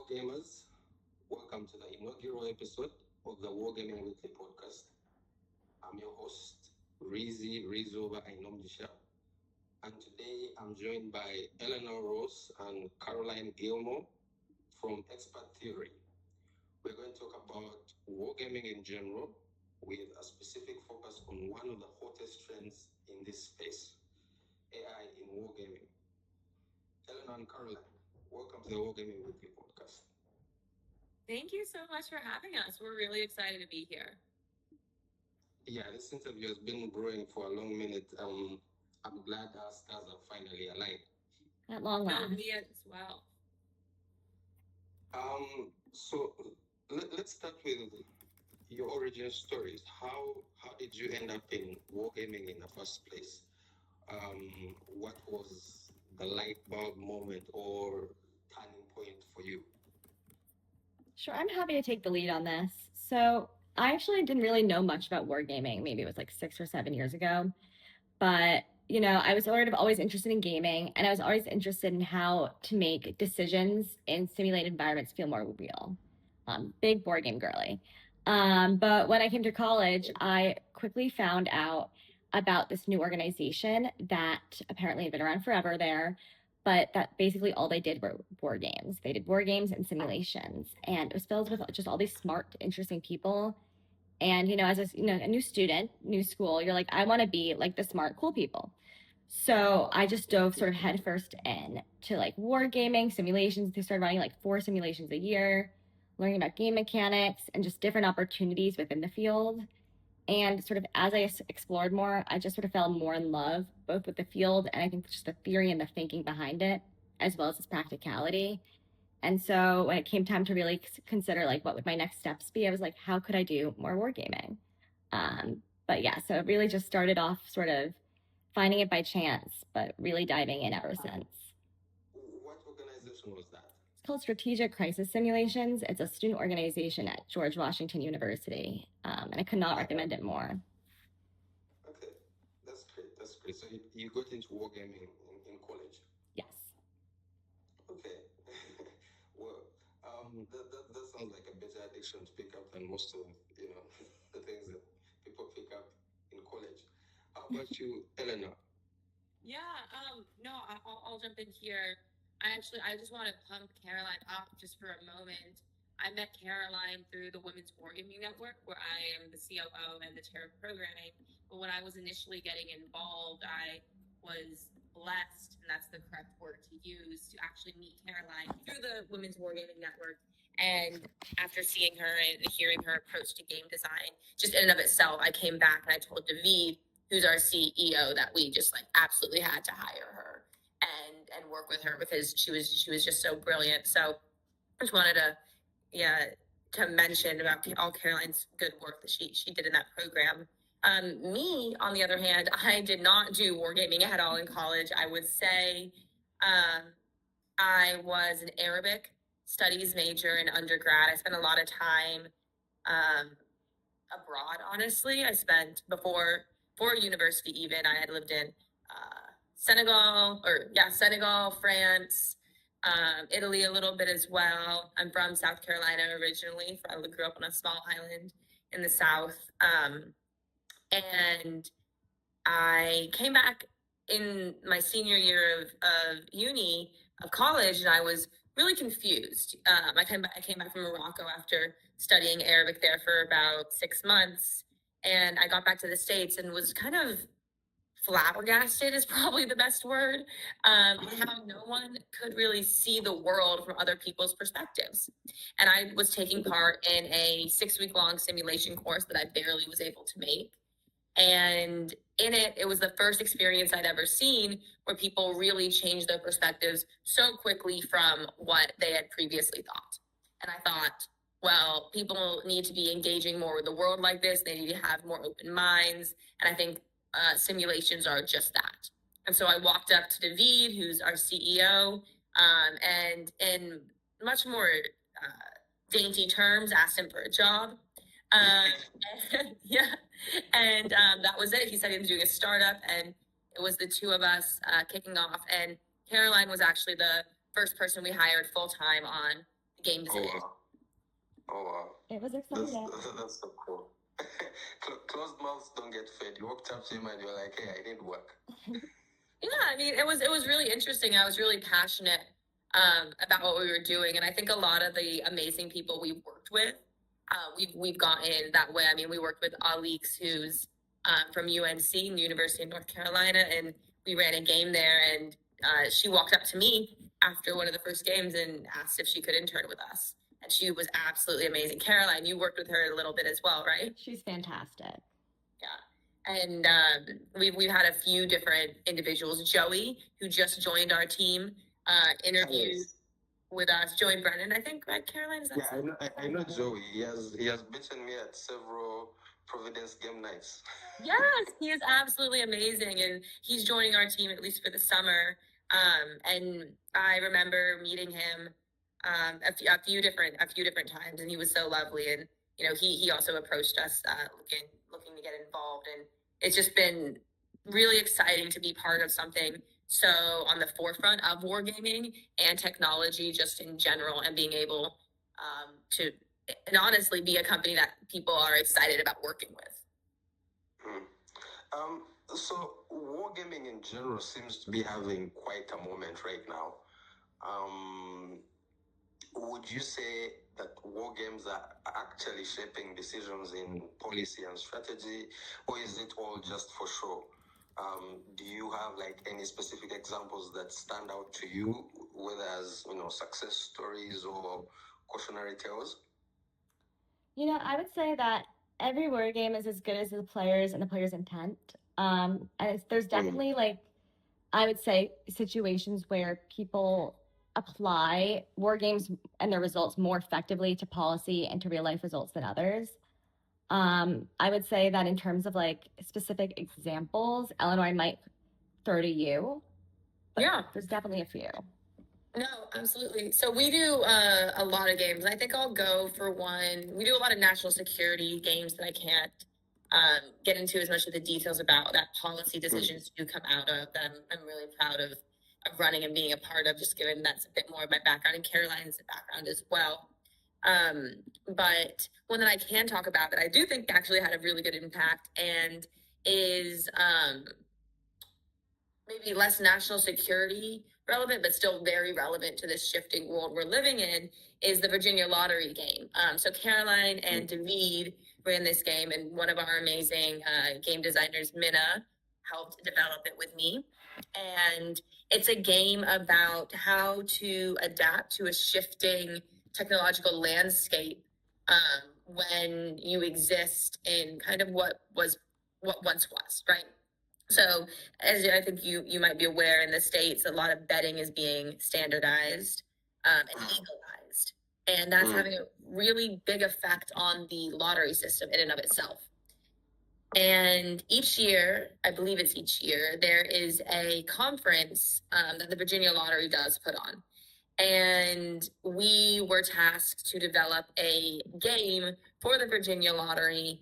gamers. Welcome to the inaugural episode of the Wargaming Weekly Podcast. I'm your host, Rwizi Rweizooba Ainomugisha, and today I'm joined by Eleanor Rose and Caroline Gilmore from ExpertTheory. We're going to talk about wargaming in general, with a specific focus on one of the hottest trends in this space, AI in wargaming. Eleanor and Caroline, welcome to the Wargaming Weekly Podcast. Thank you so much for having us. We're really excited to be here. Yeah, this interview has been brewing for a long minute. I'm glad our stars are finally aligned. At long last. Me as well. So let's start with your origin stories. How did you end up in wargaming in the first place? What was the light bulb moment or turning point for you? Sure, I'm happy to take the lead on this. So I actually didn't really know much about wargaming. Maybe it was like 6 or 7 years ago. But, I was sort of always interested in gaming, and I was always interested in how to make decisions in simulated environments feel more real. Big board game girly. But when I came to college, I quickly found out about this new organization that apparently had been around forever there, but that basically all they did were board games. They did board games and simulations, and it was filled with just all these smart, interesting people. And, as a new student, new school, you're like, I want to be like the smart, cool people. So I just dove sort of headfirst in to like wargaming simulations. They started running like 4 simulations a year, learning about game mechanics and just different opportunities within the field. And sort of as I explored more, I just sort of fell more in love both with the field and I think just the theory and the thinking behind it, as well as its practicality. And so when it came time to really consider like what would my next steps be, I was like, how could I do more wargaming? But yeah, so it really just started off sort of finding it by chance, but really diving in ever since. What organization was that? It's called Strategic Crisis Simulations. It's a student organization at George Washington University, and I could not recommend it more. Okay, that's great. That's great. So you got into wargaming in college? Yes. Okay. Well, that sounds like a better addiction to pick up than most of the things that people pick up in college. How about you, Eleanor? Yeah, no, I'll jump in here. I just want to pump Caroline up just for a moment. I met Caroline through the Women's Wargaming Network, where I am the COO and the chair of programming. But when I was initially getting involved, I was blessed, and that's the correct word to use, to actually meet Caroline through the Women's Wargaming Network. And after seeing her and hearing her approach to game design, just in and of itself, I came back and I told David, who's our CEO, that we just like absolutely had to hire her and work with her because she was just so brilliant. So I just wanted to mention about all Caroline's good work that she did in that program. Me, on the other hand, I did not do wargaming at all in college. I would say I was an Arabic studies major in undergrad. I spent a lot of time abroad, honestly. I spent before university even, I had lived in Senegal, France, Italy a little bit as well. I'm from South Carolina originally. I grew up on a small island in the South. And I came back in my senior year of college, and I was really confused. I came back from Morocco after studying Arabic there for about 6 months, and I got back to the States and was kind of flabbergasted is probably the best word, how no one could really see the world from other people's perspectives. And I was taking part in a 6-week-long simulation course that I barely was able to make. And in it was the first experience I'd ever seen where people really changed their perspectives so quickly from what they had previously thought. And I thought, well, people need to be engaging more with the world like this. They need to have more open minds. And I think simulations are just that. And so I walked up to David, who's our CEO, and in much more dainty terms, asked him for a job. Yeah. And that was it. He said he was doing a startup, and it was the two of us kicking off. And Caroline was actually the first person we hired full-time on the game Oh design. wow. Oh wow. It was That's exciting. that's so cool. Closed mouths don't get fed. You walked up to him and you're like, "Hey, I need work." Yeah, I mean, it was really interesting. I was really passionate about what we were doing, and I think a lot of the amazing people we worked with, we've gotten that way. I mean, we worked with Alix, who's from UNC, the University of North Carolina, and we ran a game there. And she walked up to me after one of the first games and asked if she could intern with us, and she was absolutely amazing. Caroline, you worked with her a little bit as well, right? She's fantastic. Yeah. And we've had a few different individuals. Joey, who just joined our team, interviewed Yes. with us. Joey Brennan, I think, right, Caroline? Is that Yeah, I know Joey. He has beaten me at several Providence game nights. Yes, he is absolutely amazing, and he's joining our team at least for the summer. And I remember meeting him a few different times, and he was so lovely. And you know, he also approached us looking to get involved, and it's just been really exciting to be part of something so on the forefront of wargaming and technology just in general, and being able to and honestly be a company that people are excited about working with. So wargaming in general seems to be having quite a moment right now. Would you say that war games are actually shaping decisions in policy and strategy, or is it all just for show? Do you have like any specific examples that stand out to you, whether as success stories or cautionary tales? You know, I would say that every word game is as good as the players and the player's intent. And there's definitely like, I would say, situations where people apply war games and their results more effectively to policy and to real life results than others. I would say that in terms of like specific examples, Eleanor, I might throw to you. Yeah, there's definitely a few. No, absolutely. So we do a lot of games. I think I'll go for one. We do a lot of national security games that I can't get into as much of the details about. That policy decisions do come out of that I'm really proud of running and being a part of, just given that's a bit more of my background and Caroline's background as well. But one that I can talk about that I do think actually had a really good impact and is maybe less national security relevant, but still very relevant to this shifting world we're living in, is the Virginia Lottery game. So Caroline and David ran this game, and one of our amazing game designers, Minna, helped develop it with me. And it's a game about how to adapt to a shifting technological landscape when you exist in kind of what once was, right? So, as I think you might be aware, in the States, a lot of betting is being standardized and legalized. And that's having a really big effect on the lottery system in and of itself. And each year, I believe it's each year, there is a conference that the Virginia Lottery does put on. And we were tasked to develop a game for the Virginia Lottery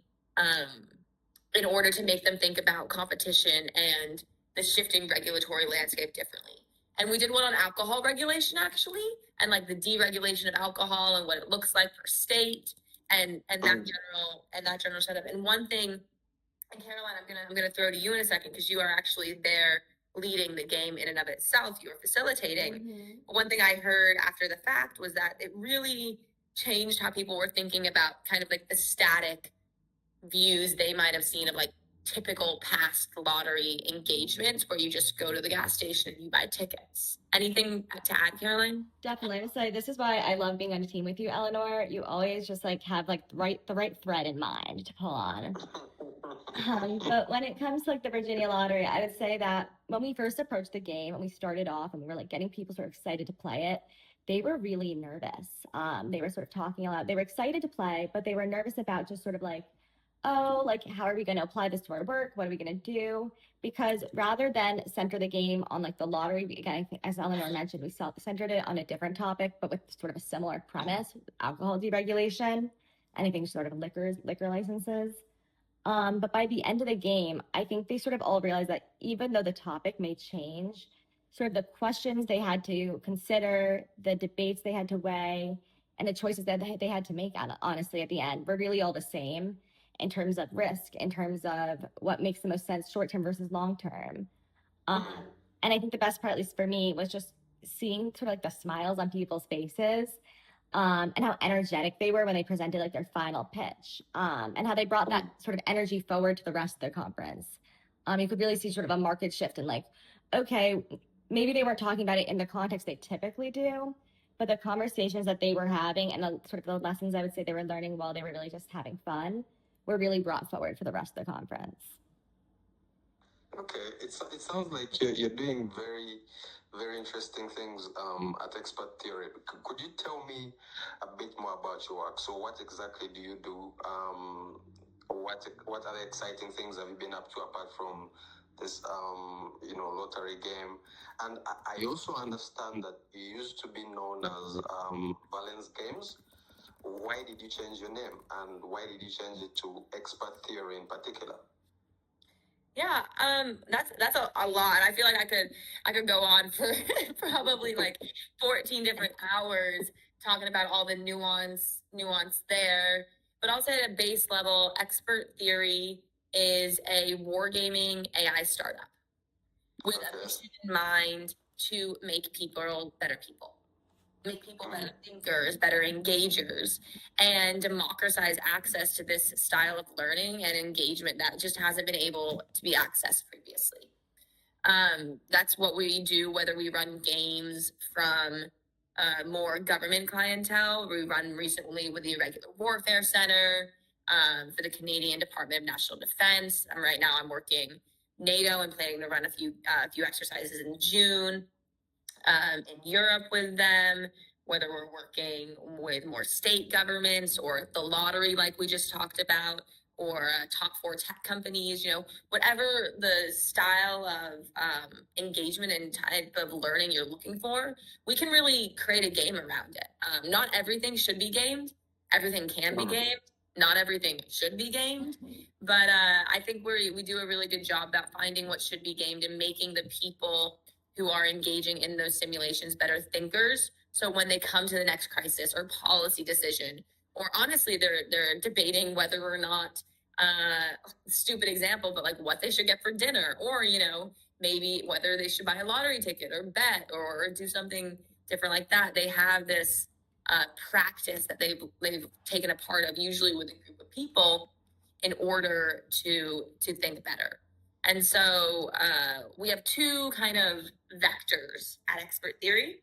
in order to make them think about competition and the shifting regulatory landscape differently. And we did one on alcohol regulation, actually, and like the deregulation of alcohol and what it looks like per state and that general setup. And one thing, and Caroline, I'm gonna throw to you in a second because you are actually there leading the game in and of itself. You were facilitating. Mm-hmm. One thing I heard after the fact was that it really changed how people were thinking about kind of like the static views they might have seen of like typical past lottery engagements where you just go to the gas station and you buy tickets. Anything to add, Caroline? Definitely. I would say this is why I love being on a team with you, Eleanor. You always just like have like the right thread in mind to pull on. But when it comes to like the Virginia Lottery, I would say that when we first approached the game and we started off and we were like getting people sort of excited to play it, they were really nervous. They were sort of talking a lot. They were excited to play, but they were nervous about just sort of like, oh, like, how are we going to apply this to our work? What are we going to do? Because rather than center the game on like the lottery, again, I think, as Eleanor mentioned, we centered it on a different topic, but with sort of a similar premise, alcohol deregulation, anything sort of liquor licenses. But by the end of the game, I think they sort of all realized that even though the topic may change, sort of the questions they had to consider, the debates they had to weigh, and the choices that they had to make, honestly, at the end were really all the same in terms of risk, in terms of what makes the most sense short term versus long term. And I think the best part, at least for me, was just seeing sort of like the smiles on people's faces, and how energetic they were when they presented like their final pitch, and how they brought that sort of energy forward to the rest of their conference. You could really see sort of a market shift in like, okay, maybe they weren't talking about it in the context they typically do, but the conversations that they were having and the sort of the lessons I would say they were learning while they were really just having fun were really brought forward for the rest of the conference. Okay, it sounds like you're doing very, very interesting things at ExpertTheory. Could you tell me a bit more about your work? So what exactly do you do? What other exciting things have you been up to apart from this lottery game? And I also understand that you used to be known as Valence Games. Why did you change your name, and why did you change it to ExpertTheory in particular? Yeah, that's a lot. I feel like I could go on for probably like 14 different hours talking about all the nuance there. But I'll say at a base level, ExpertTheory is a wargaming AI startup with a mission in mind to make people better people. Make people better thinkers, better engagers, and democratize access to this style of learning and engagement that just hasn't been able to be accessed previously. That's what we do, whether we run games from more government clientele. We run recently with the Irregular Warfare Center, for the Canadian Department of National Defense. Right now I'm working NATO and planning to run a few exercises in June. In Europe with them, whether we're working with more state governments or the lottery like we just talked about, or top 4 tech companies, whatever the style of engagement and type of learning you're looking for, we can really create a game around it. Not everything should be gamed. Everything can be gamed. Not everything should be gamed. But I think we do a really good job about finding what should be gamed and making the people who are engaging in those simulations better thinkers. So when they come to the next crisis or policy decision, or honestly, they're debating whether or not, stupid example, but like what they should get for dinner, or, maybe whether they should buy a lottery ticket or bet or do something different like that. They have this practice that they've taken a part of, usually with a group of people, in order to think better. And so we have 2 kind of vectors at ExpertTheory.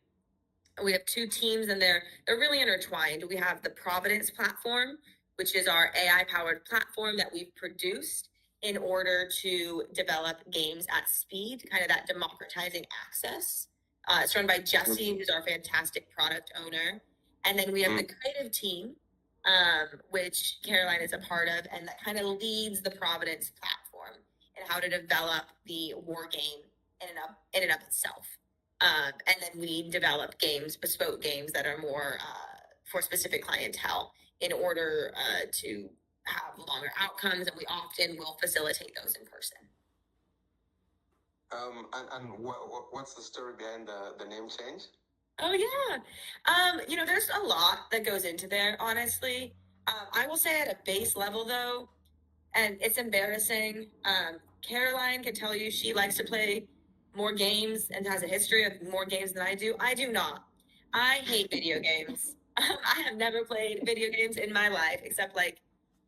We have 2 teams, and they're really intertwined. We have the Providence platform, which is our AI-powered platform that we've produced in order to develop games at speed, kind of that democratizing access. It's run by Jesse, who's our fantastic product owner. And then we have the creative team, which Caroline is a part of, and that kind of leads the Providence platform and how to develop the war game in and of itself. And then we develop bespoke games that are more for specific clientele in order to have longer outcomes, and we often will facilitate those in person. And what's the story behind the name change? Oh yeah, there's a lot that goes into there, honestly. I will say at a base level though, and it's embarrassing. Caroline can tell you she likes to play more games and has a history of more games than I do. I do not. I hate video games. I have never played video games in my life except like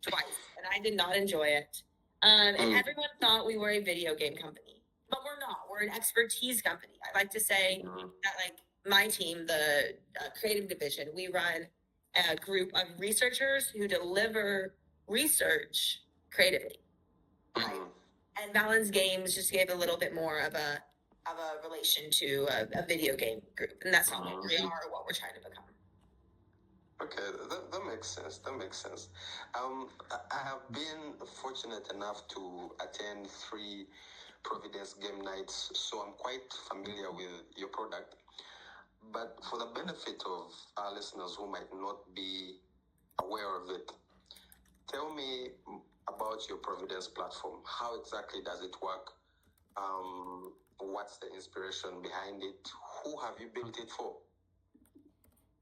twice, and I did not enjoy it. And everyone thought we were a video game company, but we're not. We're an expertise company. I like to say that, like, my team, the creative division, we run a group of researchers who deliver research creatively. Right? And Valence Games just gave a little bit more of a relation to a video game group, and that's not what we are or what we're trying to become. Okay, that makes sense. I have been fortunate enough to attend 3 Providence game nights, so I'm quite familiar with your product. But for the benefit of our listeners who might not be aware of it, tell me about your Providence platform. How exactly does it work? What's the inspiration behind it? Who have you built it for?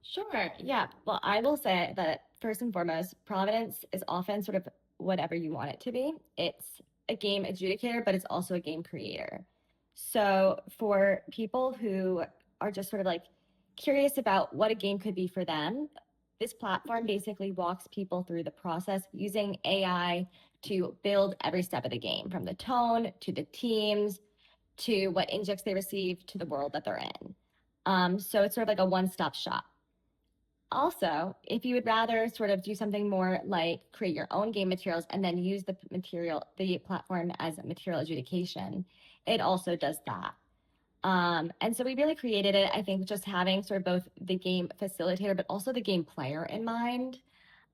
Sure. Yeah. Well, I will say that first and foremost, Providence is often sort of whatever you want it to be. It's a game adjudicator, but it's also a game creator. So for people who are just sort of like curious about what a game could be for them, this platform basically walks people through the process using AI to build every step of the game, from the tone to the teams to what injects they receive to the world that they're in. So it's sort of like a one-stop shop. Also, if you would rather sort of do something more like create your own game materials and then use the platform as material adjudication, it also does that. And so we really created it, I think, just having sort of both the game facilitator, but also the game player in mind.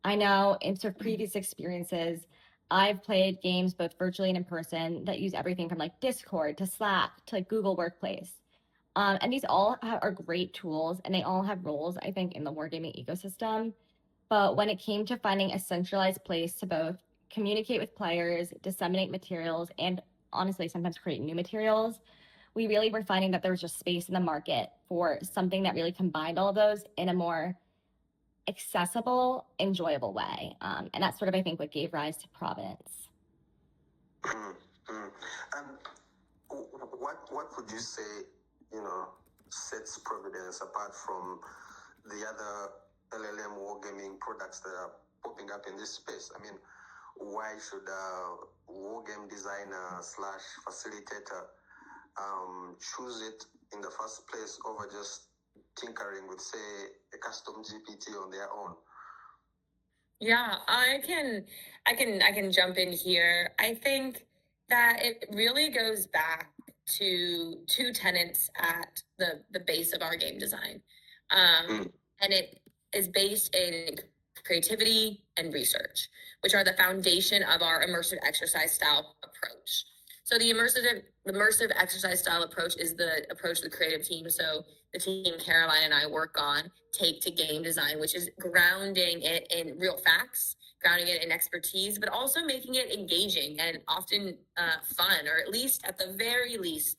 I know in sort of previous experiences, I've played games both virtually and in person that use everything from like Discord to Slack to like Google Workplace. And these are great tools and they all have roles, I think, in the wargaming ecosystem. But when it came to finding a centralized place to both communicate with players, disseminate materials, and honestly, sometimes create new materials, we really were finding that there was just space in the market for something that really combined all of those in a more accessible, enjoyable way. And that's sort of, I think, what gave rise to Providence. And what would you say, sets Providence apart from the other LLM wargaming products that are popping up in this space? I mean, why should a wargame designer slash facilitator choose it in the first place over just tinkering with, say, a custom GPT on their own? Yeah, I can jump in here. I think that it really goes back to two tenets at the base of our game design. And it is based in creativity and research, which are the foundation of our immersive exercise style approach. So the immersive exercise style approach is the approach the creative team, so the team Caroline and I work on, take to game design, which is grounding it in real facts, grounding it in expertise, but also making it engaging and often fun, or at least at the very least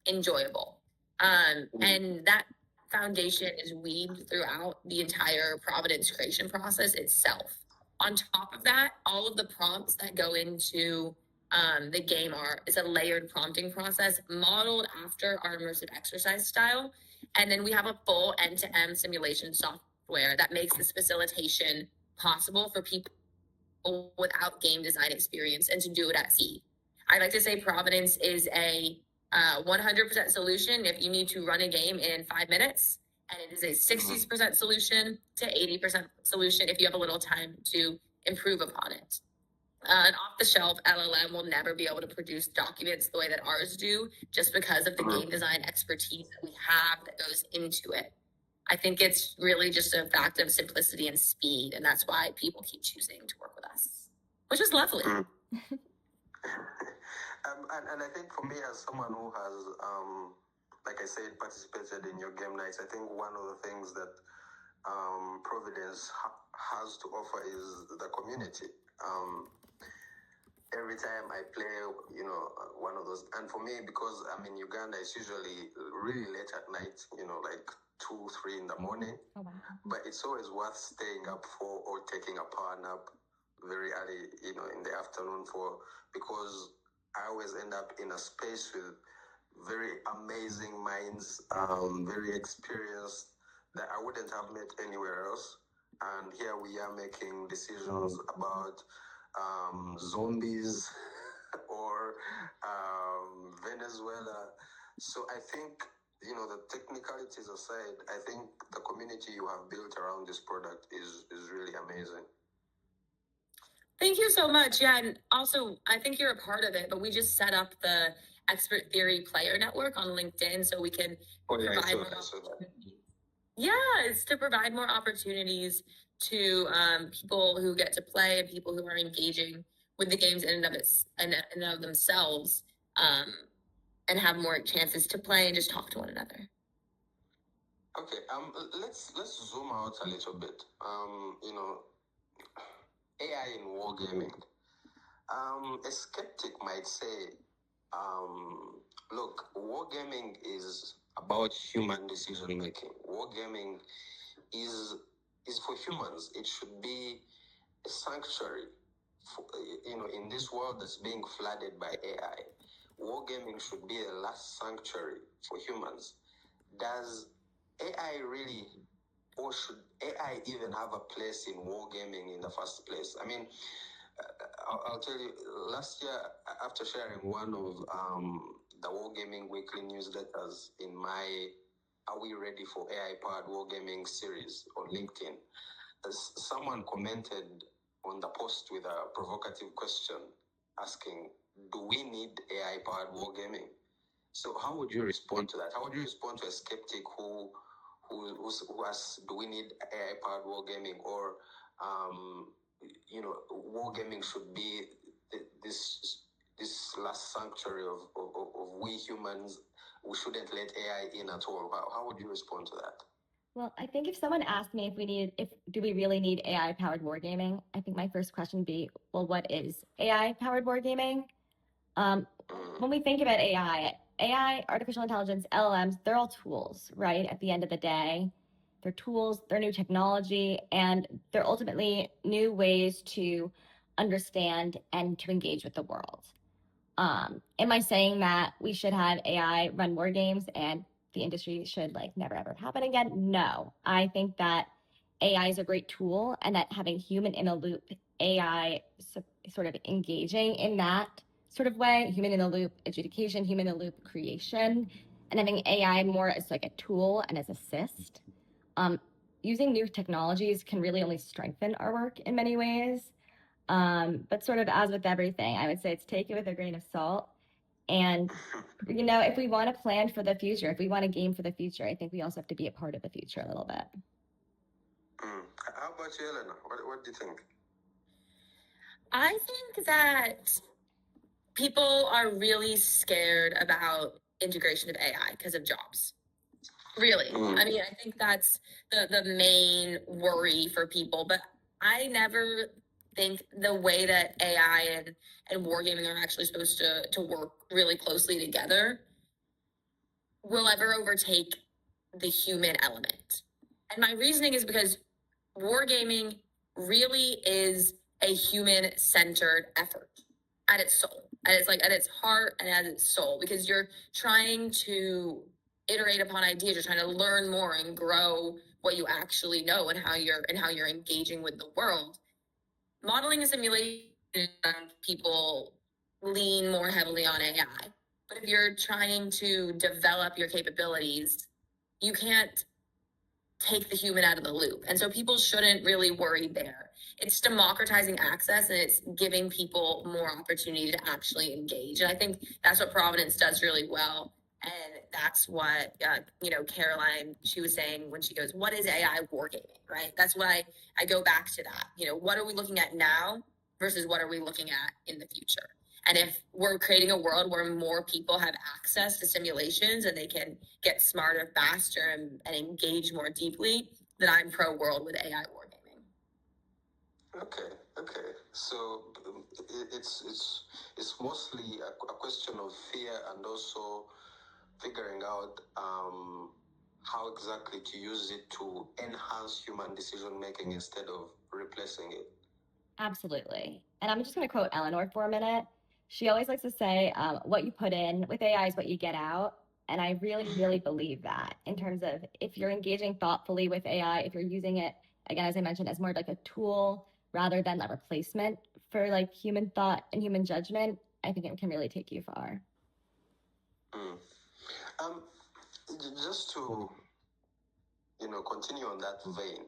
enjoyable. And that foundation is weaved throughout the entire Providence creation process itself. On top of that, all of the prompts that go into the game is a layered prompting process modeled after our immersive exercise style. And then we have a full end-to-end simulation software that makes this facilitation possible for people without game design experience and to do it at sea. I like to say Providence is a 100% solution if you need to run a game in 5 minutes, and it is a 60% solution to 80% solution if you have a little time to improve upon it. An off-the-shelf LLM will never be able to produce documents the way that ours do, just because of the game design expertise that we have that goes into it. I think it's really just a fact of simplicity and speed, and that's why people keep choosing to work with us, which is lovely. And I think for me, as someone who has, like I said, participated in your game nights, I think one of the things that Providence has to offer is the community. Every time I play, one of those, and for me, because I'm in Uganda, it's usually really late at night, like 2, 3 in the morning. Oh, wow. But it's always worth staying up for or taking a power nap very early, in the afternoon because I always end up in a space with very amazing minds, very experienced, that I wouldn't have met anywhere else. And here we are making decisions about zombies or Venezuela. So I think, the technicalities aside, I think the community you have built around this product is really amazing. Thank you so much. Yeah, and also I think you're a part of it, but we just set up the ExpertTheory player network on LinkedIn so we can provide more opportunities. Yeah, it's to provide more opportunities to people who get to play and people who are engaging with the games in and of themselves, and have more chances to play and just talk to one another. Okay, let's zoom out a little bit. AI in wargaming. A skeptic might say, look, wargaming is about human decision making. Wargaming is for humans. It should be a sanctuary. For, in this world that's being flooded by AI, wargaming should be the last sanctuary for humans. Does AI really, or should AI even have a place in wargaming in the first place? I mean, I'll tell you, last year, after sharing one of the Wargaming Weekly newsletters in my Are We Ready for AI-Powered Wargaming series on LinkedIn, someone commented on the post with a provocative question asking, do we need AI-powered wargaming? So how would you respond to that? How would you respond to a skeptic who asks, do we need AI-powered wargaming? Or wargaming should be this last sanctuary of we humans. We shouldn't let AI in at all. How would you respond to that? Well, I think if someone asked me do we really need AI powered wargaming, I think my first question would be, well, what is AI powered wargaming? When we think about AI, artificial intelligence, LLMs, they're all tools, right? At the end of the day, they're tools, they're new technology, and they're ultimately new ways to understand and to engage with the world. Am I saying that we should have AI run war games and the industry should never ever happen again? No. I think that AI is a great tool, and that having human in a loop, AI sort of engaging in that sort of way, human in the loop adjudication, human in the loop creation, and having AI more as a tool and as assist. Using new technologies can really only strengthen our work in many ways. But sort of as with everything, I would say it's take it with a grain of salt. And, if we want to plan for the future, if we want to game for the future, I think we also have to be a part of the future a little bit. How about you, Eleanor? What do you think? I think that people are really scared about integration of AI because of jobs. Really. I mean, I think that's the main worry for people. But I never think the way that AI and wargaming are actually supposed to work really closely together will ever overtake the human element. And my reasoning is because wargaming really is a human-centered effort at its soul, at its heart and at its soul, because you're trying to iterate upon ideas. You're trying to learn more and grow what you actually know and how you're engaging with the world. Modeling and simulation, people lean more heavily on AI. But if you're trying to develop your capabilities, you can't take the human out of the loop. And so people shouldn't really worry there. It's democratizing access, and it's giving people more opportunity to actually engage. And I think that's what Providence does really well. And that's what, Caroline, she was saying when she goes, what is AI wargaming, right? That's why I go back to that. What are we looking at now versus what are we looking at in the future? And if we're creating a world where more people have access to simulations and they can get smarter faster and engage more deeply, then I'm pro world with AI wargaming. Okay. So it's mostly a question of fear and also figuring out how exactly to use it to enhance human decision making instead of replacing it. Absolutely. And I'm just going to quote Eleanor for a minute. She always likes to say, what you put in with AI is what you get out. And I really, really believe that in terms of if you're engaging thoughtfully with AI, if you're using it, again, as I mentioned, as more like a tool rather than a replacement for human thought and human judgment, I think it can really take you far. Just to, continue on that vein,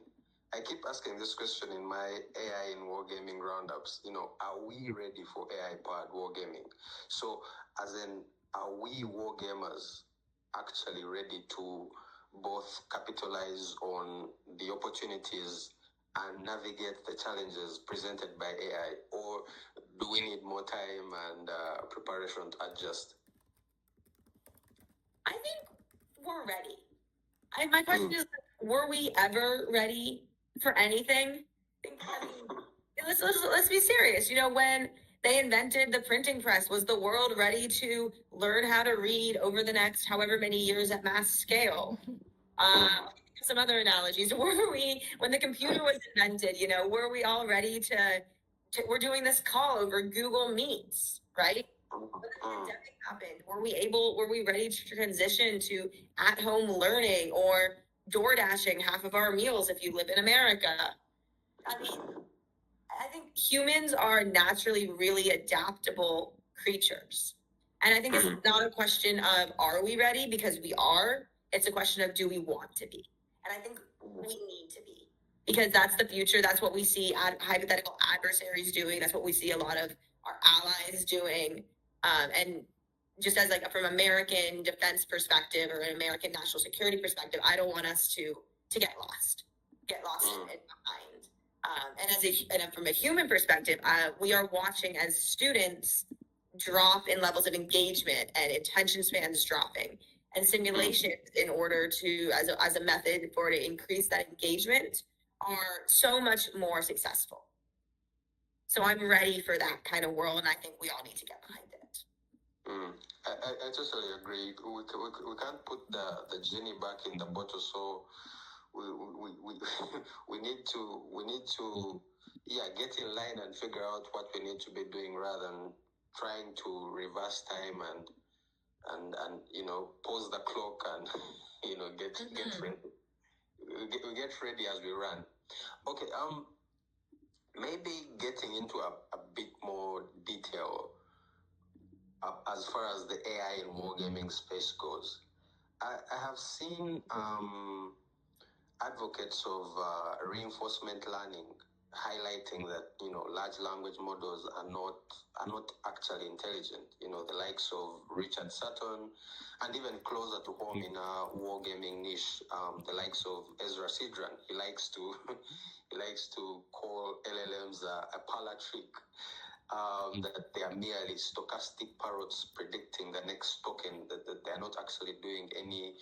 I keep asking this question in my AI in wargaming roundups. Are we ready for AI-powered wargaming? So, as in, are we wargamers actually ready to both capitalize on the opportunities and navigate the challenges presented by AI, or do we need more time and preparation to adjust? I think we're ready. My question is, were we ever ready for anything? Let's be serious. When they invented the printing press, was the world ready to learn how to read over the next however many years at mass scale? some other analogies. Were we, when the computer was invented, were we all ready to we're doing this call over Google Meets, right? When the pandemic happened, were we ready to transition to at-home learning or door dashing half of our meals if you live in America? I mean, I think humans are naturally really adaptable creatures. And I think it's not a question of are we ready, because we are. It's a question of do we want to be? And I think we need to be, because that's the future. That's what we see hypothetical adversaries doing. That's what we see a lot of our allies doing. And just as like from American defense perspective or an American national security perspective, I don't want us to get lost in mind. And from a human perspective, we are watching as students drop in levels of engagement and attention spans dropping, and simulations in order to, as a method for to increase that engagement, are so much more successful. So I'm ready for that kind of world, and I think we all need to get behind it. I totally agree. We can't put the genie back in the bottle, so we need to get in line and figure out what we need to be doing, rather than trying to reverse time and pause the clock and get ready. We get ready as we run. Okay, maybe getting into a bit more detail as far as the AI and wargaming space goes. I have seen advocates of reinforcement learning highlighting that large language models are not actually intelligent. The likes of Richard Sutton, and even closer to home in our wargaming niche, the likes of Ezra Sidran. He likes to call LLMs a parlor trick. That they are merely stochastic parrots predicting the next token, that they are not actually doing any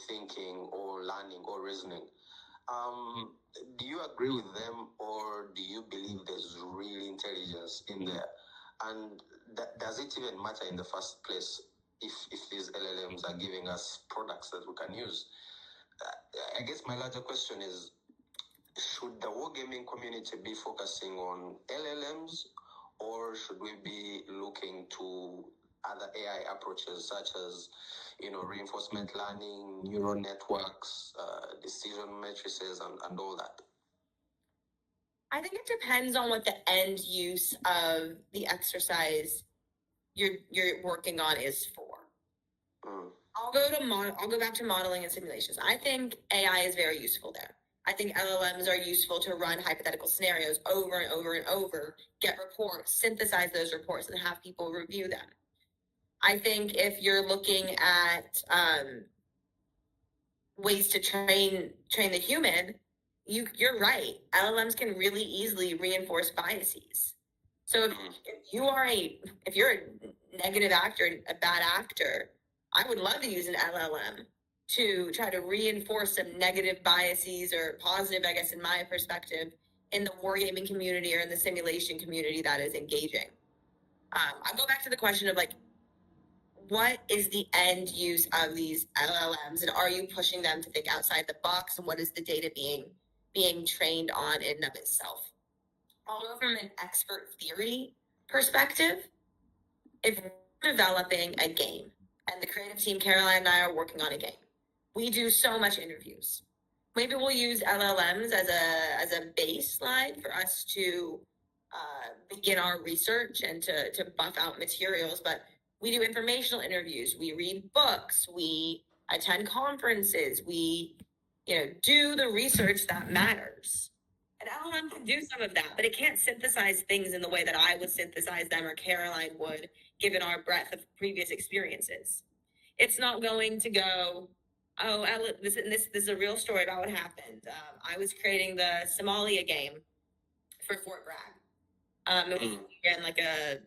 thinking or learning or reasoning. Do you agree with them, or do you believe there's real intelligence in there? And does it even matter in the first place if these LLMs are giving us products that we can use? I guess my larger question is, should the wargaming community be focusing on LLMs, or should we be looking to other AI approaches such as reinforcement learning, neural networks, decision matrices, and all that? I think it depends on what the end use of the exercise you're working on is for. I'll go back to modeling and simulations. I think AI is very useful there. I think LLMs are useful to run hypothetical scenarios over and over and over, get reports, synthesize those reports, and have people review them. I think if you're looking at ways to train the human, you're right. LLMs can really easily reinforce biases. So if you're a negative actor, a bad actor, I would love to use an LLM to try to reinforce some negative biases, or positive, I guess, in my perspective, in the wargaming community or in the simulation community that is engaging. I'll go back to the question of what is the end use of these LLMs, and are you pushing them to think outside the box, and what is the data being trained on in and of itself? Although from an expert theory perspective, if we're developing a game, and the creative team, Caroline and I, are working on a game, we do so much interviews. Maybe we'll use LLMs as a baseline for us to begin our research and to buff out materials, but we do informational interviews, we read books, we attend conferences, we do the research that matters. An LLM can do some of that, but it can't synthesize things in the way that I would synthesize them, or Caroline would, given our breadth of previous experiences. It's not going to go, this is a real story about what happened. I was creating the Somalia game for Fort Bragg. It was again like a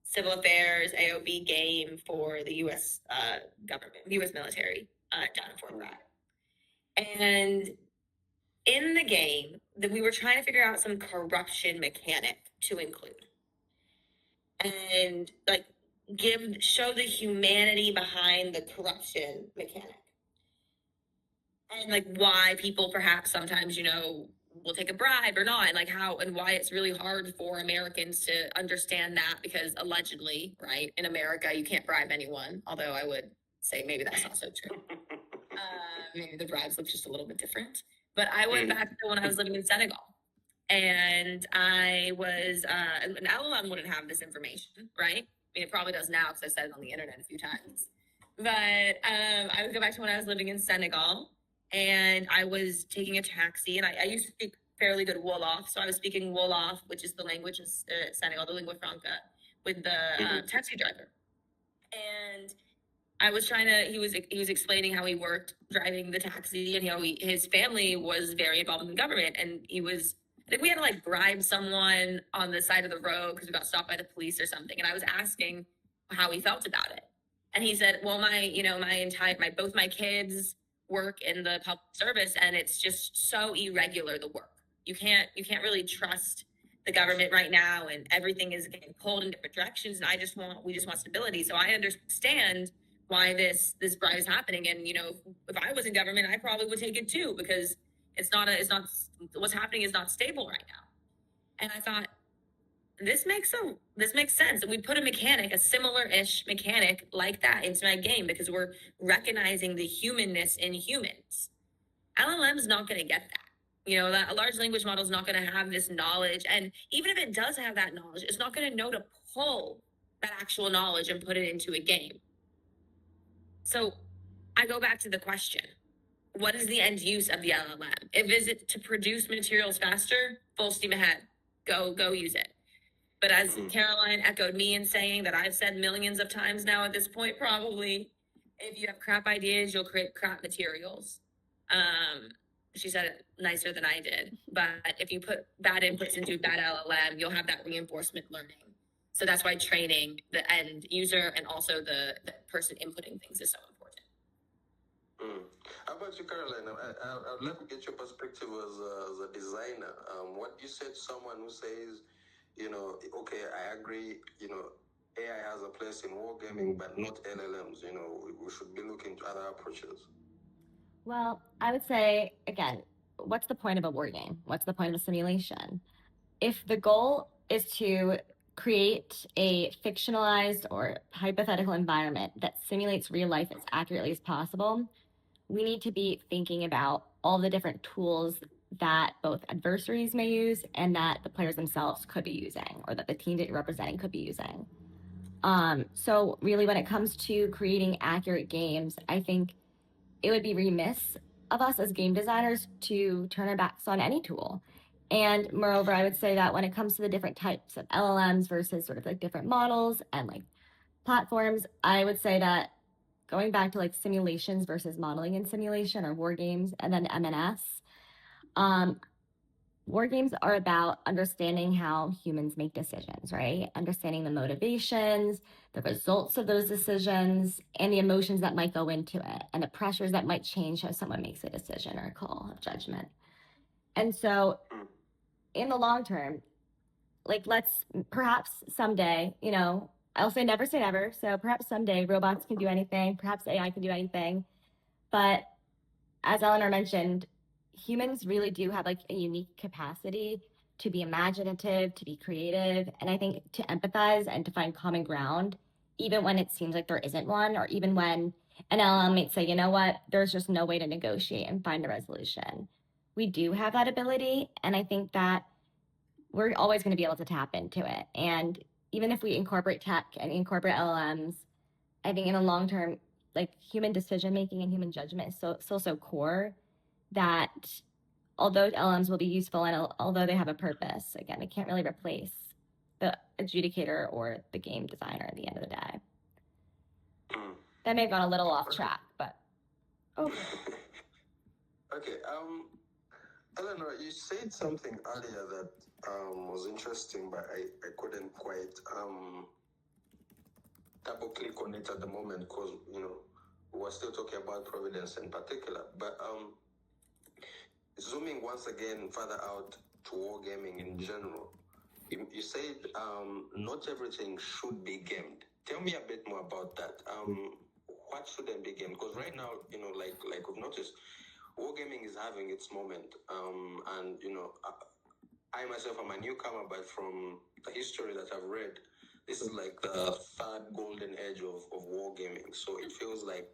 civil affairs AOB game for the U.S. government, U.S. military down in Fort Bragg. And in the game, that we were trying to figure out some corruption mechanic to include, and show the humanity behind the corruption mechanic. and like why people perhaps sometimes, will take a bribe or not, and like how and why it's really hard for Americans to understand that, because allegedly, right, in America, you can't bribe anyone. Although I would say maybe that's not so true. Maybe the bribes look just a little bit different. But I went back to when I was living in Senegal, and I was, an LLM wouldn't have this information, right? I mean, it probably does now because I said it on the internet a few times. But I would go back to when I was living in Senegal, and I was taking a taxi, and I used to speak fairly good Wolof. So I was speaking Wolof, which is the language of Senegal, the lingua franca, with the taxi driver. And I was he was explaining how he worked driving the taxi, and his family was very involved in the government, and I think we had to like bribe someone on the side of the road because we got stopped by the police or something. And I was asking how he felt about it. And he said, well, both my kids work in the public service, and it's just so irregular, the work. You can't really trust the government right now, and everything is getting pulled in different directions. And we just want stability. So I understand why this bribe is happening. And, if I was in government, I probably would take it too, because what's happening is not stable right now. And I thought, this makes sense. And we put a similar-ish mechanic like that into my game, because we're recognizing the humanness in humans. LLM's not going to get that. That a large language model is not going to have this knowledge. And even if it does have that knowledge, it's not going to know to pull that actual knowledge and put it into a game. So I go back to the question, what is the end use of the LLM? Is it to produce materials faster? Full steam ahead. Go use it. But as Caroline echoed me in saying that I've said millions of times now at this point, probably, if you have crap ideas, you'll create crap materials. She said it nicer than I did. But if you put bad inputs into bad LLM, you'll have that reinforcement learning. So that's why training the end user and also the person inputting things is so important. How about you, Caroline? I'd love to get your perspective as a designer. What do you say to someone who says, okay, I agree, AI has a place in wargaming, but not LLMs. We should be looking to other approaches. Well, I would say, again, what's the point of a war game? What's the point of a simulation? If the goal is to create a fictionalized or hypothetical environment that simulates real life as accurately as possible, we need to be thinking about all the different tools that both adversaries may use and that the players themselves could be using, or that the team that you're representing could be using. So really, when it comes to creating accurate games, I think it would be remiss of us as game designers to turn our backs on any tool. And moreover, I would say that when it comes to the different types of LLMs versus sort of like different models and like platforms, I would say that going back to like simulations versus modeling in simulation, or war games, and then M&S, war games are about understanding how humans make decisions, right? Understanding the motivations, the results of those decisions, and the emotions that might go into it, and the pressures that might change how someone makes a decision or a call of judgment. And so in the long term, like let's perhaps someday, I'll say never say never. So perhaps someday robots can do anything, perhaps AI can do anything. But as Eleanor mentioned, humans really do have like a unique capacity to be imaginative, to be creative, and I think to empathize and to find common ground, even when it seems like there isn't one, or even when an LLM might say, you know what, there's just no way to negotiate and find a resolution. We do have that ability, and I think that we're always going to be able to tap into it. And even if we incorporate tech and incorporate LLMs, I think in the long term, like human decision making and human judgment is still so core that although LLMs will be useful and although they have a purpose, again, it can't really replace the adjudicator or the game designer at the end of the day. That may have gone a little off track, but okay. Eleanor, you said something earlier that was interesting, but I couldn't quite double click on it at the moment because we're still talking about Providence in particular. But zooming once again further out to wargaming in general, you said not everything should be gamed. Tell me a bit more about that. What shouldn't be gamed? Because right now, like we've noticed, wargaming is having its moment. And I myself am a newcomer, but from the history that I've read, this is like the third golden age of wargaming. So it feels like,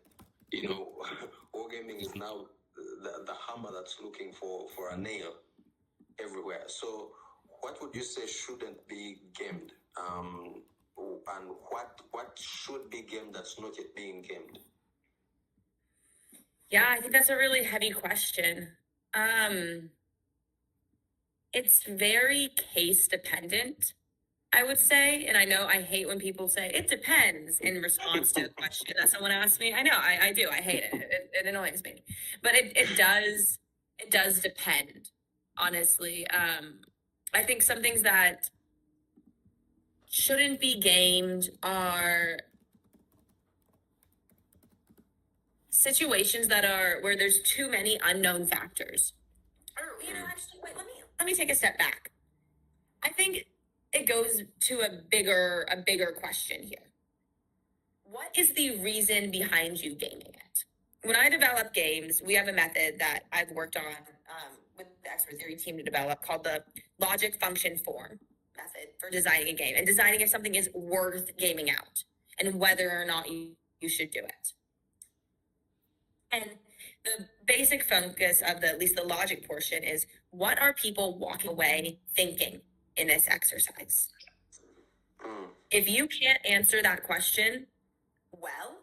wargaming is now the hammer that's looking for a nail everywhere. So what would you say shouldn't be gamed? And what should be gamed that's not yet being gamed? Yeah, I think that's a really heavy question. It's very case dependent, I would say. And I know I hate when people say it depends in response to a question that someone asks me. I know, I do. I hate it. It annoys me. But it does depend, honestly. I think some things that shouldn't be gamed are situations that are where there's too many unknown factors. Or, actually, wait, let me take a step back. I think it goes to a bigger question here. What is the reason behind you gaming it? When I develop games, we have a method that I've worked on with the ExpertTheory team to develop called the logic function form method for designing a game and designing if something is worth gaming out and whether or not you should do it. And the basic focus of at least the logic portion is, what are people walking away thinking in this exercise? If you can't answer that question well,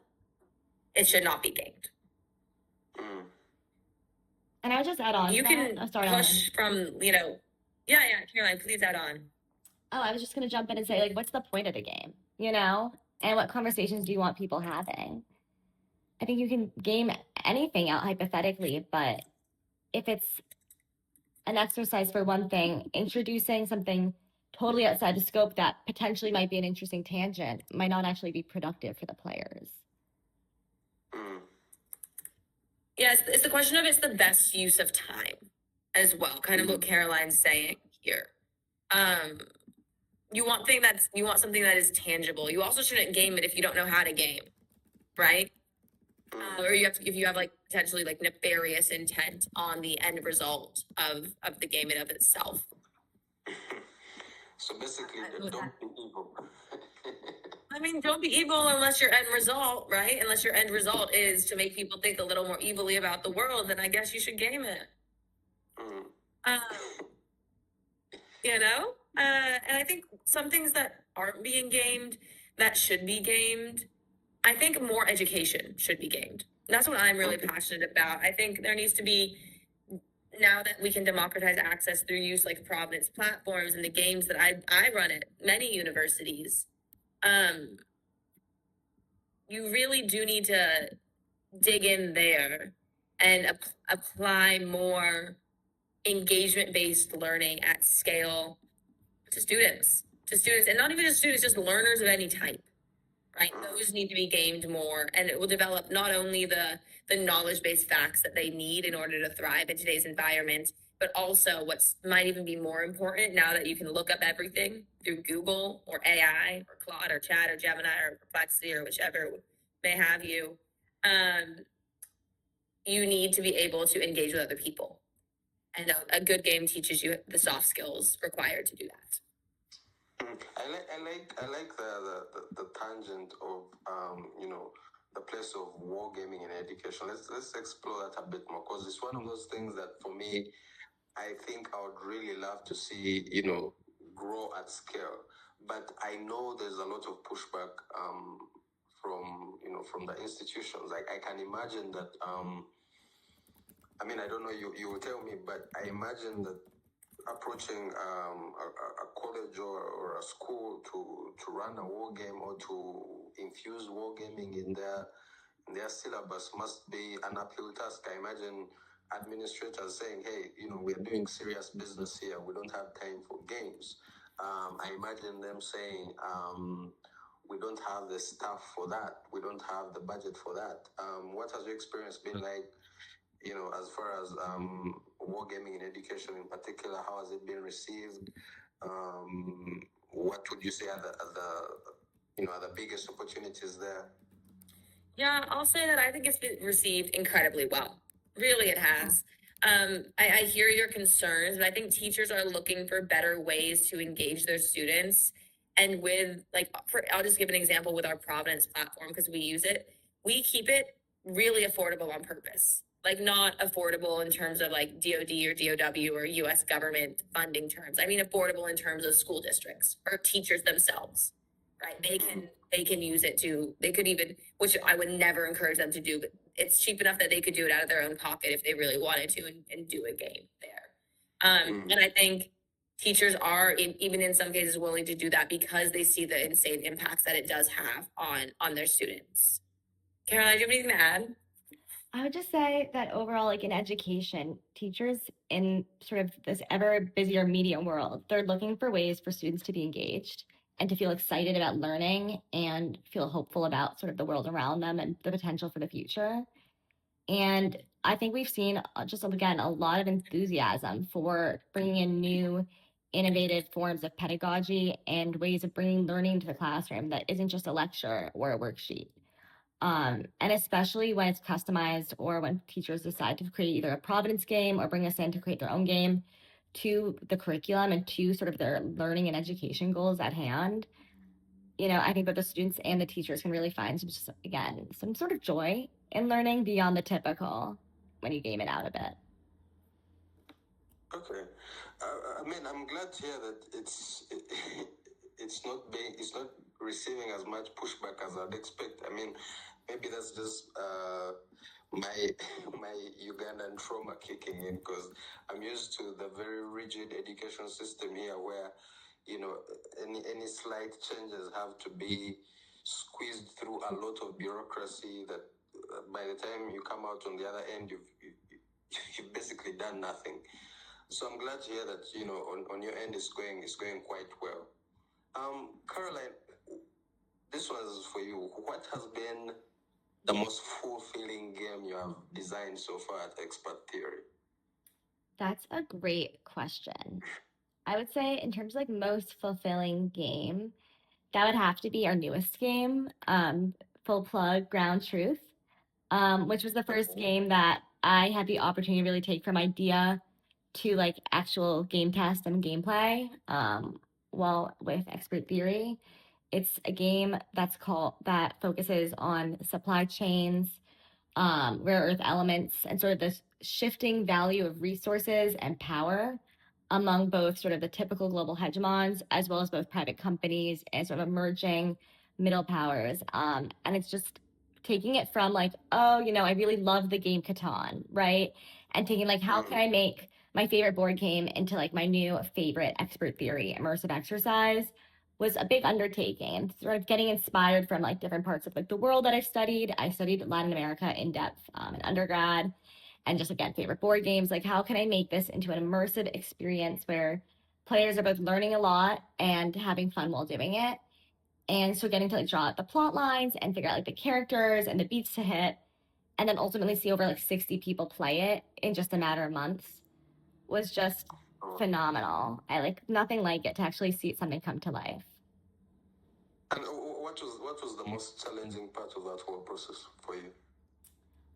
it should not be gamed. And I would just add on. You can push from, yeah, Caroline, please add on. Oh, I was just going to jump in and say, like, what's the point of the game, And what conversations do you want people having? I think you can game anything out hypothetically, but if it's an exercise for one thing, introducing something totally outside the scope that potentially might be an interesting tangent might not actually be productive for the players. Yeah, it's the question of it's the best use of time as well, kind of what Caroline's saying here. You want something that is tangible. You also shouldn't game it if you don't know how to game, right? Or if you have like potentially like nefarious intent on the end result of the game in of itself. So basically, don't be evil. I mean, don't be evil unless your end result, right? Unless your end result is to make people think a little more evilly about the world, then I guess you should game it. And I think some things that aren't being gamed that should be gamed, I think more education should be gamed. That's what I'm really passionate about. I think there needs to be, now that we can democratize access through use like Providence platforms and the games that I run at many universities, you really do need to dig in there and apply more engagement-based learning at scale to students, and not even just students, just learners of any type, right? Those need to be gamed more, and it will develop not only the knowledge-based facts that they need in order to thrive in today's environment, but also what's might even be more important now that you can look up everything through Google or AI or Claude or Chat or Gemini or Perplexity or whichever may have you. You need to be able to engage with other people. And a good game teaches you the soft skills required to do that. I like the tangent of the place of wargaming in education. Let's explore that a bit more, because it's one of those things that for me, I think I would really love to see grow at scale. But I know there's a lot of pushback from the institutions. Like I can imagine that. I don't know. You will tell me, but I imagine that approaching a college or a school to run a war game or to infuse wargaming in their syllabus must be an uphill task. I imagine administrators saying, hey, we're doing serious business here. We don't have time for games. I imagine them saying, we don't have the staff for that. We don't have the budget for that. What has your experience been like, as far as wargaming in education in particular? How has it been received? What would you say are the biggest opportunities there? Yeah, I'll say that I think it's been received incredibly well. Really, it has. I hear your concerns, but I think teachers are looking for better ways to engage their students. And with I'll just give an example with our Providence platform because we use it. We keep it really affordable on purpose. Like not affordable in terms of like DoD or DOW or US government funding terms. I mean affordable in terms of school districts or teachers themselves. Right? They can use it to, they could even, which I would never encourage them to do, but it's cheap enough that they could do it out of their own pocket if they really wanted to and do a game there. And I think teachers are even in some cases willing to do that because they see the insane impacts that it does have on their students. Caroline, do you have anything to add? I would just say that overall, like in education, teachers in sort of this ever busier media world, they're looking for ways for students to be engaged and to feel excited about learning and feel hopeful about sort of the world around them and the potential for the future. And I think we've seen just, again, a lot of enthusiasm for bringing in new, innovative forms of pedagogy and ways of bringing learning to the classroom that isn't just a lecture or a worksheet. And especially when it's customized or when teachers decide to create either a Providence game or bring us in to create their own game to the curriculum and to sort of their learning and education goals at hand. You know, I think that the students and the teachers can really find some sort of joy in learning beyond the typical when you game it out a bit. Okay, I mean, I'm glad to hear that it's not receiving as much pushback as I'd expect. I mean, maybe that's just my Ugandan trauma kicking in, because I'm used to the very rigid education system here, where any slight changes have to be squeezed through a lot of bureaucracy that by the time you come out on the other end, you've basically done nothing. So I'm glad to hear that on your end it's going quite well. Caroline, this one is for you. What has been the most fulfilling game you have designed so far at ExpertTheory? That's a great question. I would say in terms of like most fulfilling game, that would have to be our newest game, Full Plug Ground Truth, which was the first game that I had the opportunity to really take from idea to like actual game test and gameplay. Well, with ExpertTheory, it's a game that focuses on supply chains, rare earth elements, and sort of this shifting value of resources and power among both sort of the typical global hegemons as well as both private companies and sort of emerging middle powers. And it's just taking it from like, oh, I really love the game Catan, right? And taking like, how can I make my favorite board game into like my new favorite ExpertTheory immersive exercise was a big undertaking, and sort of getting inspired from like different parts of like the world that I've studied. I studied Latin America in depth in undergrad, and just again, favorite board games. Like, how can I make this into an immersive experience where players are both learning a lot and having fun while doing it? And so getting to like draw out the plot lines and figure out like the characters and the beats to hit, and then ultimately see over like 60 people play it in just a matter of months was just phenomenal. I like nothing like it to actually see something come to life. And what was the most challenging part of that whole process for you?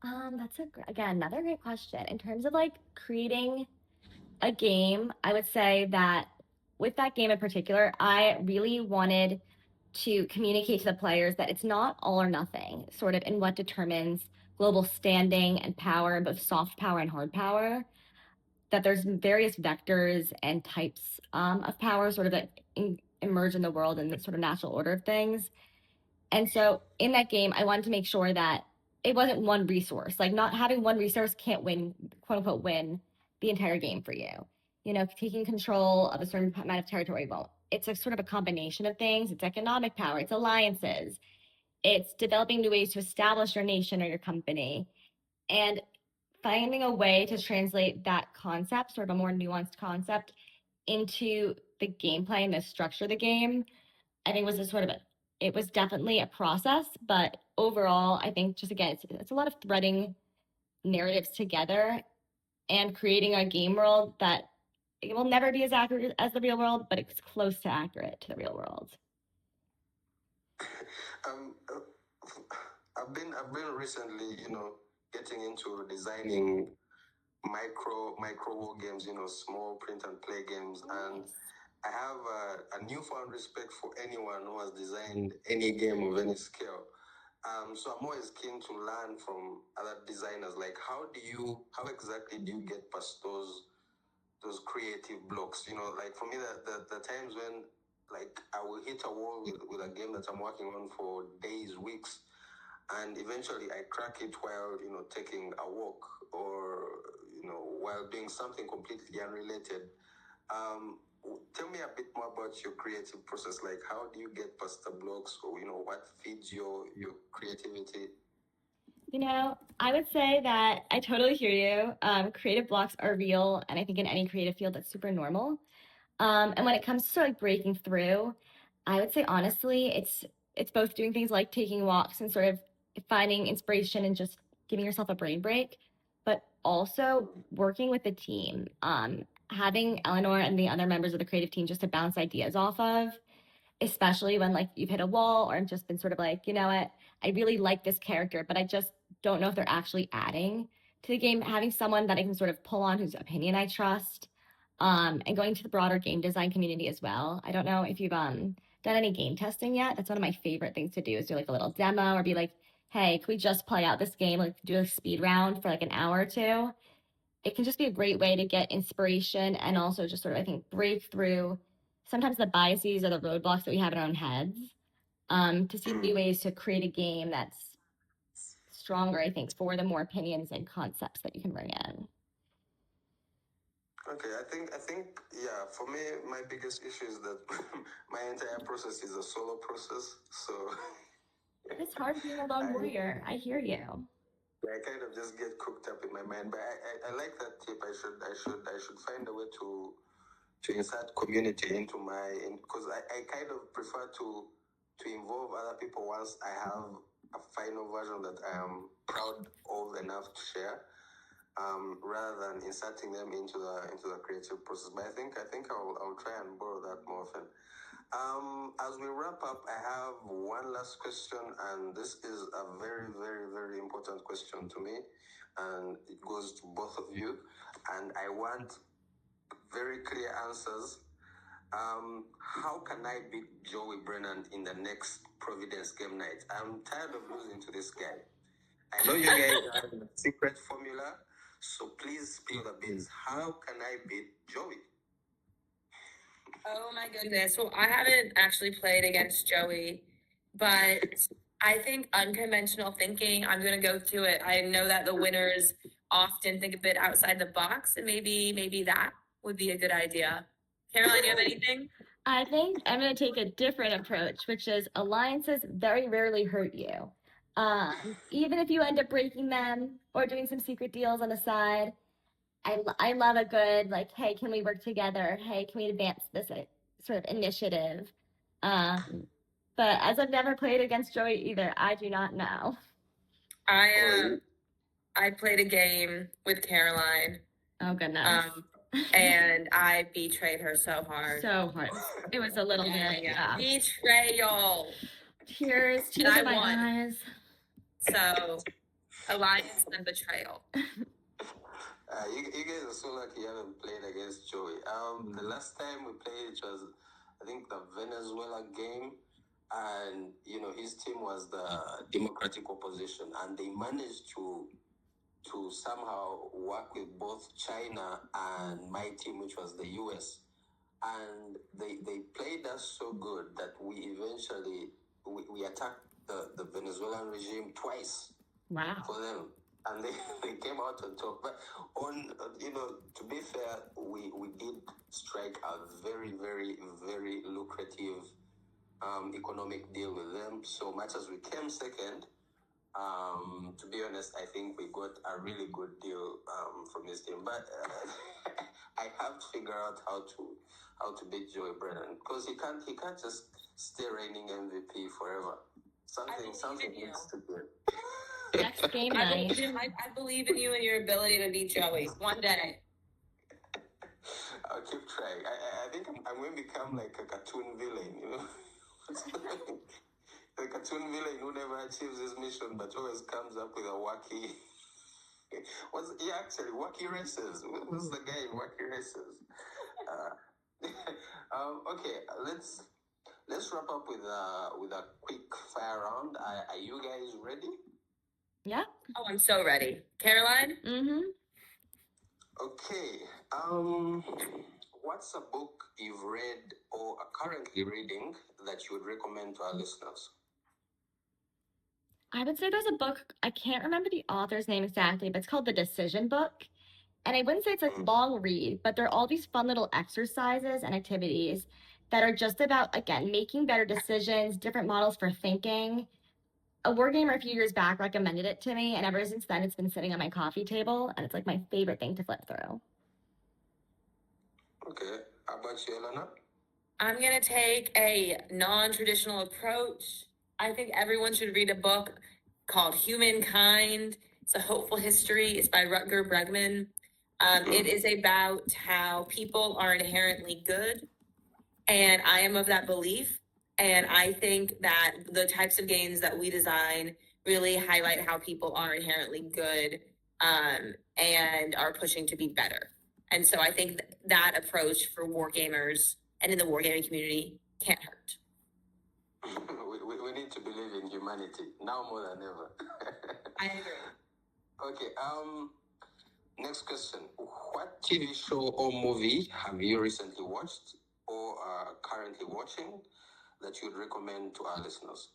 That's another great question. In terms of like creating a game, I would say that with that game in particular, I really wanted to communicate to the players that it's not all or nothing, sort of in what determines global standing and power, both soft power and hard power. That there's various vectors and types of power sort of that emerge in the world in the sort of natural order of things. And so in that game, I wanted to make sure that it wasn't one resource. Like not having one resource can't win, quote unquote, win the entire game for you. Taking control of a certain amount of territory won't. It's a sort of a combination of things. It's economic power, it's alliances, it's developing new ways to establish your nation or your company. And finding a way to translate that concept, sort of a more nuanced concept, into the gameplay and the structure of the game, I think it was definitely a process, but overall, I think just again, it's a lot of threading narratives together and creating a game world that it will never be as accurate as the real world, but it's close to accurate to the real world. I've been recently, getting into designing micro war games, small print and play games. And I have a newfound respect for anyone who has designed any game of any scale. So I'm always keen to learn from other designers. Like, how exactly do you get past those creative blocks? Like for me, the times when like I will hit a wall with a game that I'm working on for days, weeks, and eventually I crack it while taking a walk or while doing something completely unrelated. Tell me a bit more about your creative process. Like, how do you get past the blocks, or what feeds your creativity? I would say that I totally hear you. Creative blocks are real, and I think in any creative field that's super normal. And when it comes to like breaking through, I would say honestly, it's both doing things like taking walks and sort of finding inspiration and just giving yourself a brain break, but also working with the team. Having Eleanor and the other members of the creative team just to bounce ideas off of, especially when like you've hit a wall or just been sort of like, you know what, I really like this character, but I just don't know if they're actually adding to the game. Having someone that I can sort of pull on whose opinion I trust, and going to the broader game design community as well. I don't know if you've done any game testing yet. That's one of my favorite things to do is do like a little demo or be like, hey, can we just play out this game, like do a speed round for like an hour or two? It can just be a great way to get inspiration and also just sort of, I think, break through sometimes the biases or the roadblocks that we have in our own heads, to see new ways to create a game that's stronger, I think, for the more opinions and concepts that you can bring in. Okay, I think, yeah, for me, my biggest issue is that my entire process is a solo process. So it's hard being a lone warrior. I hear you. I kind of just get cooked up in my mind. But I like that tip. I should find a way to insert community into because I kind of prefer to involve other people once I have a final version that I am proud of enough to share, rather than inserting them into the creative process. But I think I'll try and borrow that more often. As we wrap up, I have one last question, and this is a very, very, very important question to me, and it goes to both of you, and I want very clear answers. How can I beat Joey Brennan in the next Providence game night? I'm tired of losing to this guy. I know you guys have a secret formula, so please spill the beans. How can I beat Joey? Oh my goodness. Well, I haven't actually played against Joey, but I think unconventional thinking, I'm going to go to it. I know that the winners often think a bit outside the box, and maybe that would be a good idea. Caroline, do you have anything? I think I'm going to take a different approach, which is alliances very rarely hurt you. Even if you end up breaking them or doing some secret deals on the side, I love a good, like, hey, can we work together? Hey, can we advance this sort of initiative? But as I've never played against Joey either, I do not know. I played a game with Caroline. Oh, goodness. And I betrayed her so hard. It was a little bit, yeah. Betrayal. Tears in my eyes. So, alliance and betrayal. You guys are so lucky you haven't played against Joey. The last time we played, it was, I think, the Venezuela game, and his team was the Democratic Opposition, and they managed to somehow work with both China and my team, which was the US, and they played us so good that we eventually we attacked the Venezuelan regime twice. Wow. For them. And they came out on top. But to be fair, we did strike a very, very, very lucrative economic deal with them. So much as we came second, to be honest, I think we got a really good deal from this team. But I have to figure out how to beat Joey Brennan, because he can't just stay reigning MVP forever. Something needs to do. Next game night. I believe in you and your ability to beat Joey one day. I'll keep trying. I think I'm going to become like a cartoon villain, The cartoon villain who never achieves his mission but always comes up with a wacky Actually Wacky Races. Who's the guy in Wacky Races? Okay, let's wrap up with a quick fire round. Are you guys ready? Yeah. Oh, I'm so ready. Caroline? Mm-hmm. Okay. What's a book you've read or are currently reading that you would recommend to our listeners? I would say there's a book, I can't remember the author's name exactly, but it's called The Decision Book. And I wouldn't say it's a long read, but there are all these fun little exercises and activities that are just about, again, making better decisions, different models for thinking. A wargamer a few years back recommended it to me, and ever since then it's been sitting on my coffee table, and it's like my favorite thing to flip through. Okay. How about you, Eleanor? I'm going to take a non-traditional approach. I think everyone should read a book called Humankind. It's a Hopeful History. It's by Rutger Bregman. It is about how people are inherently good, and I am of that belief. And I think that the types of games that we design really highlight how people are inherently good and are pushing to be better. And so I think that approach for wargamers and in the wargaming community can't hurt. we need to believe in humanity now more than ever. I agree. Okay. Next question. What TV show or movie have you recently watched or are currently watching that you'd recommend to our listeners?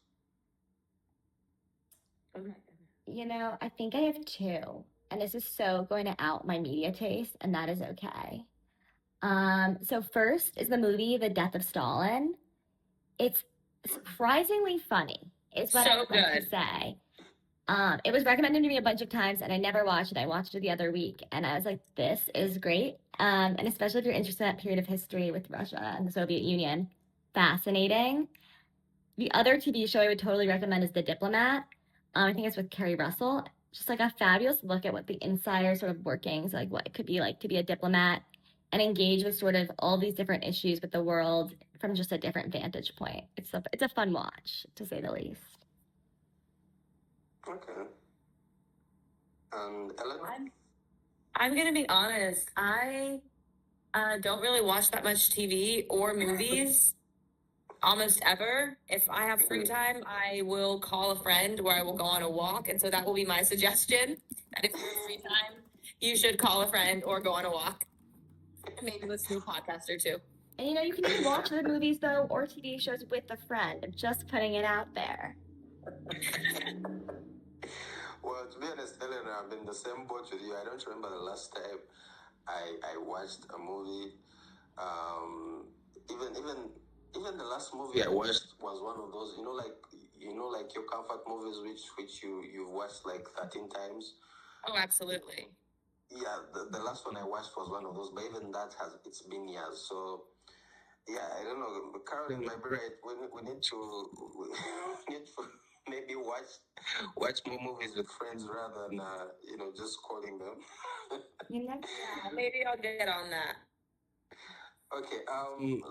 I think I have two, and this is so going to out my media taste, and that is okay. So first is the movie The Death of Stalin. It's surprisingly funny, is what I would like to say. It was recommended to me a bunch of times, and I never watched it. I watched it the other week, and I was like, this is great. And especially if you're interested in that period of history with Russia and the Soviet Union, fascinating. The other TV show I would totally recommend is The Diplomat. I think it's with Kerry Russell. Just like a fabulous look at what the insider sort of workings, like what it could be like to be a diplomat and engage with sort of all these different issues with the world from just a different vantage point. It's a fun watch, to say the least. Okay. And Eleanor? I'm going to be honest. I don't really watch that much TV or movies almost ever. If I have free time, I will call a friend or I will go on a walk. And so that will be my suggestion, that if you have free time, you should call a friend or go on a walk. And maybe listen to a podcast or two. And you can even watch the movies, though, or TV shows with a friend. I'm just putting it out there. Well, to be honest, Eleanor, I'm in the same boat with you. I don't remember the last time I watched a movie. Even the last movie I watched was one of those, like your comfort movies, which you've watched like 13 times. Oh, absolutely. Yeah, the last one I watched was one of those, but even that it's been years. So yeah, I don't know. Caroline might be right. We need to maybe watch more movies with friends rather than just calling them. Yeah, maybe I'll get on that. Okay.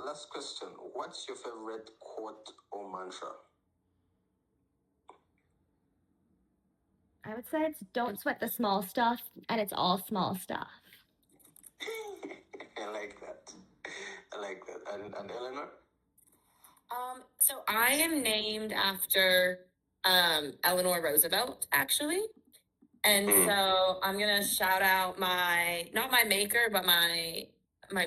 Last question. What's your favorite quote or mantra? I would say it's don't sweat the small stuff, and it's all small stuff. I like that. And Eleanor? So I am named after Eleanor Roosevelt, actually. And so I'm going to shout out not my maker, but my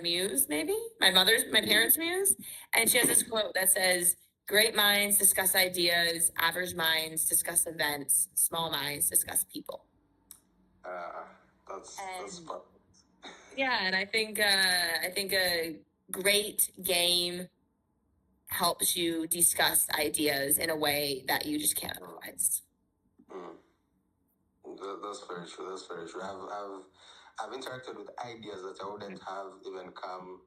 muse, maybe? My parents' muse. And she has this quote that says, "Great minds discuss ideas, average minds discuss events, small minds discuss people." That's fun. Yeah, and I think a great game helps you discuss ideas in a way that you just can't otherwise. That's very true. I've interacted with ideas that I wouldn't have even come,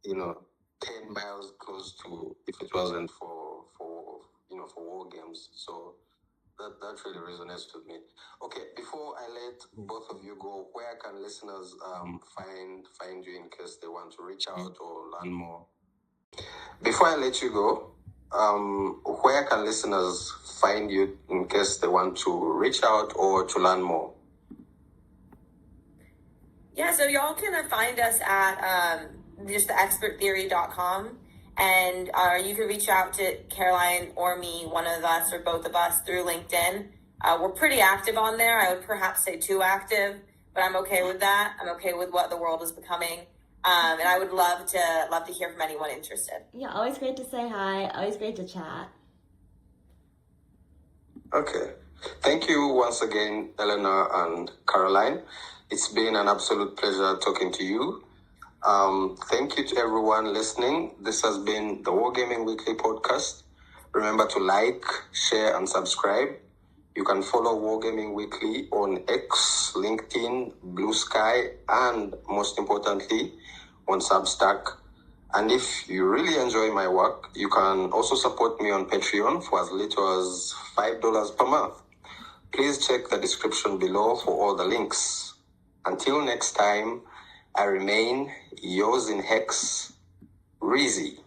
10 miles close to if it wasn't for war games. So that really resonates with me. Okay, before I let both of you go, where can listeners find you in case they want to reach out or learn more? Before I let you go, where can listeners find you in case they want to reach out or to learn more? Yeah, so y'all can find us at just the experttheory.com, and you can reach out to Caroline or me, one of us or both of us, through LinkedIn. We're pretty active on there. I would perhaps say too active, but I'm okay with that. I'm okay with what the world is becoming. And I would love to hear from anyone interested. Yeah, always great to say hi. Always great to chat. Okay. Thank you once again, Eleanor and Caroline. It's been an absolute pleasure talking to you. Thank you to everyone listening. This has been the Wargaming Weekly Podcast. Remember to like, share, and subscribe. You can follow Wargaming Weekly on X, LinkedIn, Blue Sky, and most importantly, on Substack. And if you really enjoy my work, you can also support me on Patreon for as little as $5 per month. Please check the description below for all the links. Until next time, I remain yours in Hex, Rwizi.